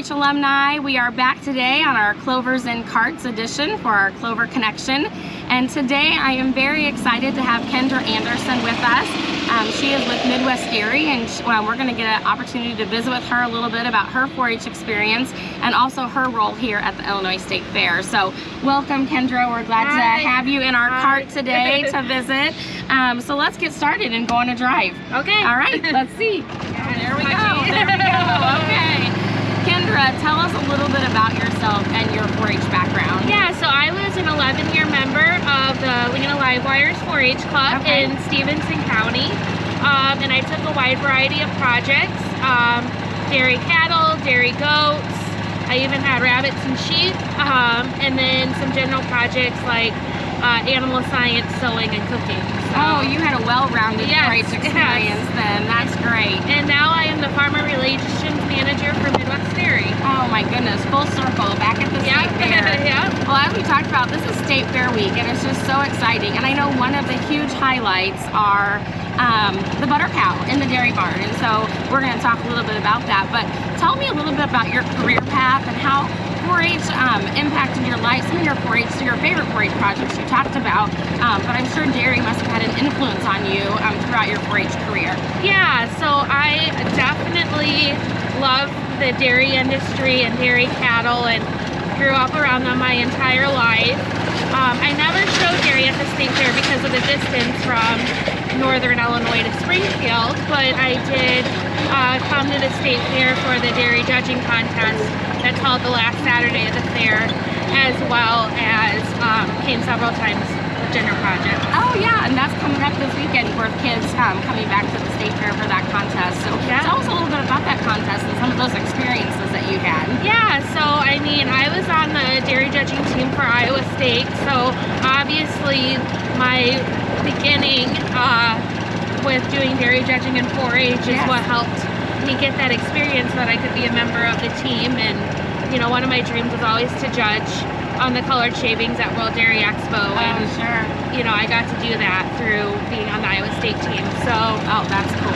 4-H alumni. We are back today on our Clovers and Carts edition for our Clover Connection. And today I am very excited to have Kendra Anderson with us. She is with Midwest Dairy, and we're going to get an opportunity to visit with her a little bit about her 4-H experience and also her role here at the Illinois State Fair. So welcome, Kendra. We're glad to have you in our cart today to visit. So let's get started and go on a drive. Okay. All right, let's see. There we go. There we go. Okay. Kendra, tell us a little bit about yourself and your 4-H background. Yeah, so I was an 11-year member of the Lena Livewires 4-H Club in Stephenson County. And I took a wide variety of projects, dairy cattle, dairy goats, I even had rabbits and sheep, and then some general projects like animal science, sewing, and cooking. So, oh, you had a well-rounded 4-H experience then. That's great. And now I am the Farmer Relations Manager for Midwest Dairy. Oh my goodness, full circle, back at the State Fair. Well, as we talked about, this is State Fair week, and it's just so exciting. And I know one of the huge highlights are the butter cow in the dairy barn, and so we're going to talk a little bit about that. But tell me a little bit about your career path and how 4-H impacted your life. Some of your 4-H, so your favorite 4-H projects you talked about, but I'm sure dairy must have had an influence on you throughout your 4-H career. Yeah, so I definitely love the dairy industry and dairy cattle, and grew up around them my entire life. I never showed dairy at the State Fair because of the distance from northern Illinois to Springfield, but I did come to the State Fair for the dairy judging contest that's held the last Saturday of the fair, as well as came several times with dinner projects. Oh yeah, and that's coming up this weekend for kids coming back to the State Fair for that contest. So tell us a little bit about that contest and some of those experiences that you had. Yeah, so I mean, I was on the dairy judging team for Iowa State, so obviously my beginning with doing dairy judging in 4-H is what helped me get that experience that I could be a member of the team. And you know, one of my dreams was always to judge on the colored shavings at World Dairy Expo. And you know, I got to do that through being on the Iowa State team. So that's cool.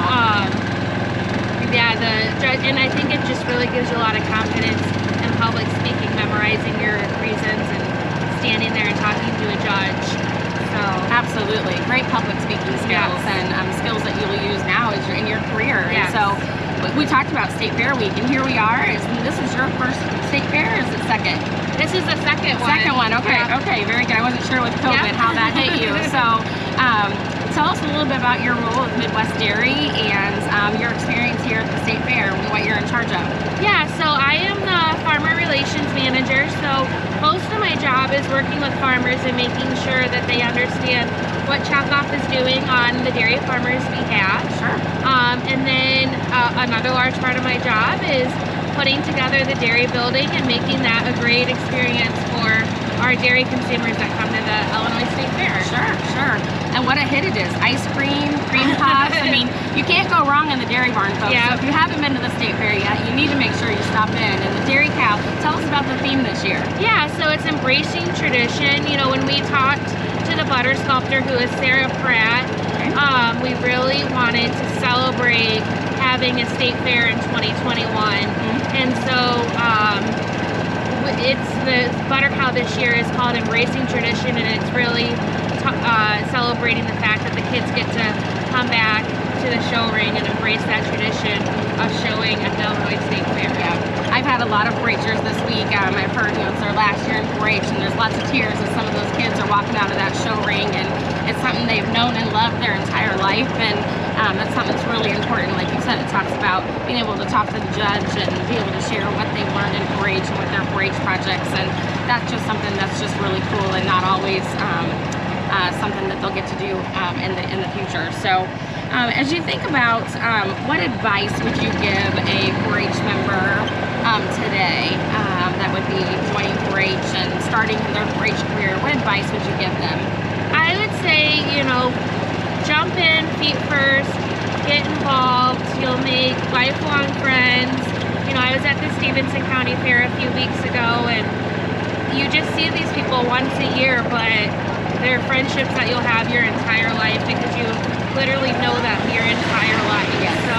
Yeah, and I think it just really gives you a lot of confidence in public speaking, memorizing your reasons and standing there and talking to a judge. So absolutely, great public speaking skills and skills that you'll use now as in your career. And so we talked about State Fair week, and here we are. This is your first State Fair, or is it second? This is the second one. Second one, okay, okay, very good. I wasn't sure with COVID how that hit you. So tell us a little bit about your role with Midwest Dairy and your experience here at the State Fair and what you're in charge of. Yeah, so I am the Farmer Relations Manager, so most of my job is working with farmers and making sure that they understand what Checkoff is doing on the dairy farmers' behalf. And then another large part of my job is putting together the dairy building and making that a great experience for our dairy consumers that come to the Illinois State Fair. And what a hit it is. Ice cream, cream puffs. I mean, you can't go wrong in the dairy barn, folks. So if you haven't been to the State Fair yet, you need to make sure you stop in. And the dairy cow, tell us about the theme this year. Yeah, so it's embracing tradition. You know, when we talked to the butter sculptor, who is Sarah Pratt, we really wanted to celebrate having a State Fair in 2021. And so it's the butter cow this year is called Embracing Tradition, and it's really celebrating the fact that the kids get to come back to the show ring and embrace that tradition of showing at the Illinois State Fair. I've had a lot of 4-Hers this week. I've heard, you know, it's their last year in 4-H, and there's lots of tears as some of those kids are walking out of that show ring, and it's something they've known and loved their entire life, and that's something that's really important. Like you said, it talks about being able to talk to the judge and be able to share what they've learned in 4-H and with their 4-H projects, and that's just something that's just really cool and not always something that they'll get to do in the future. So as you think about what advice would you give a 4-H member today that would be joining 4-H and starting in their 4-H career? What advice would you give them? I would say, you know, jump in feet first, get involved, you'll make lifelong friends. You know, I was at the Stephenson County Fair a few weeks ago, and you just see these people once a year, but they're friendships that you'll have your entire life because you literally know them your entire life. So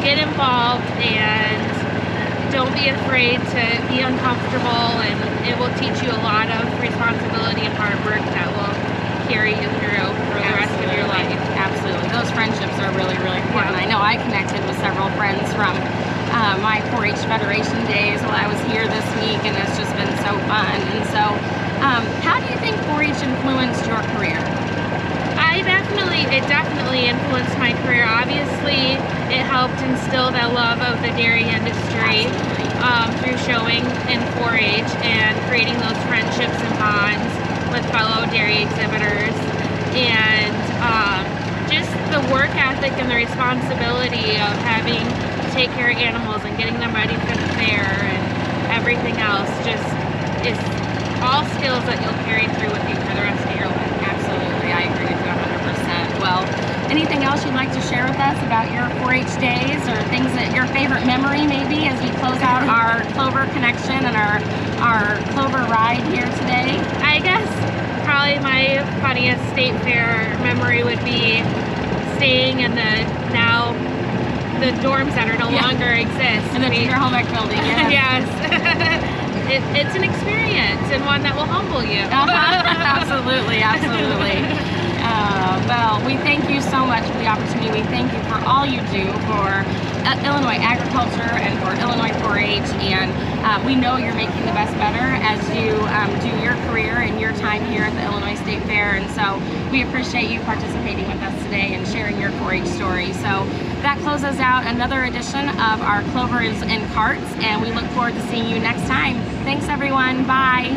get involved and don't be afraid to be uncomfortable, and it will teach you a lot of responsibility and hard work that will carry you through for the rest of your life. Absolutely. Those friendships are really, really important. I know I connected with several friends from my 4-H Federation days while I was here this week, and it's just been so fun. And so, how do you think 4-H influenced your career? It definitely influenced my career. Obviously, it helped instill that love of the dairy industry through showing in 4-H and creating those friendships and bonds with fellow dairy exhibitors, and just the work ethic and the responsibility of having to take care of animals and getting them ready for the fair and everything else just is all skills that you'll carry through with you for the rest of your life. Absolutely, I agree with you 100%. Well, anything else you'd like to share with us about your 4-H days, or things that your favorite memory maybe as we close out our Clover connection and our Clover ride here today? I guess probably my funniest state fair memory would be staying in the dorms that are no longer exist. In the junior home ec building, yes. It's an experience, and one that will humble you. Absolutely, absolutely. Well, we thank you so much for the opportunity. We thank you for all you do for Illinois agriculture and for Illinois 4-H, and we know you're making the best better as you do your career and your time here at the Illinois State Fair, and so we appreciate you participating with us today and sharing your 4-H story. So that closes out another edition of our Clovers in Carts, and we look forward to seeing you next time. Thanks everyone, bye.